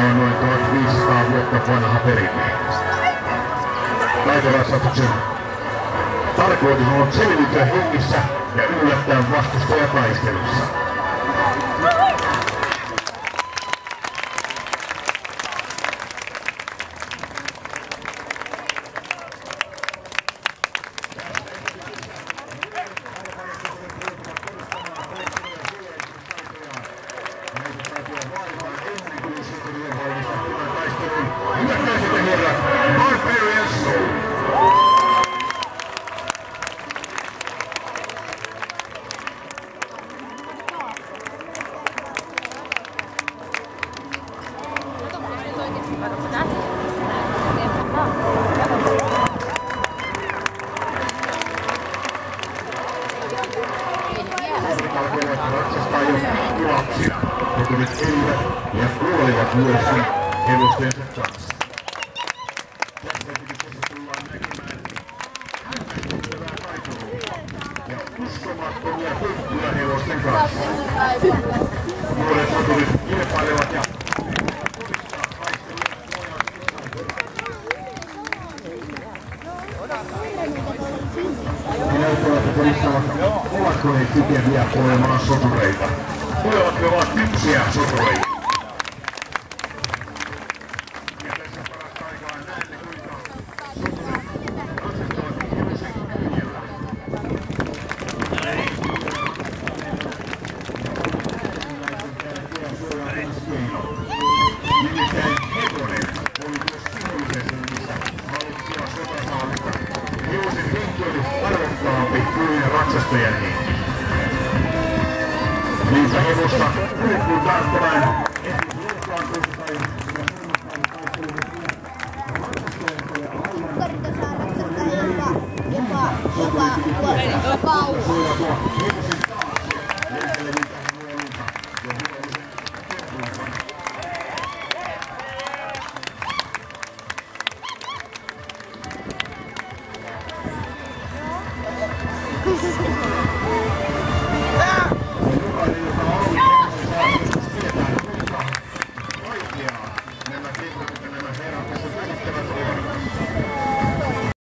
on noin 1500 vuotta vanha perinne. Taitolaissatuksen tarkoitus on ollut selviytyä hengissä ja yllättää vastustaja taistelussa. Lapsina, jotka nyt elivät ja kuolivat myöskin hevostensa kanssa. Tässä esityksessä tullaan näkemään hämmästyttävää taitolua ja uskomattomia temppuja hevosten kanssa. Nuoret soturit kilpailevat ja he näyttävät, että todistavat, ovatko he kykeviä olemaan sotureita. Tulevat he ovat kypsiä sotureita. Ja tässä parasta aikaa näette, kuinka soturit asettavat hevosen kyljellä. Nimittäin hevonen oli myös kihollisessa nimissä hallitsija sotasaalista. Hevosen henki oli arvokkaampi kuin ratsastajan henki. Niitä hevosta pyrkii tarttamaan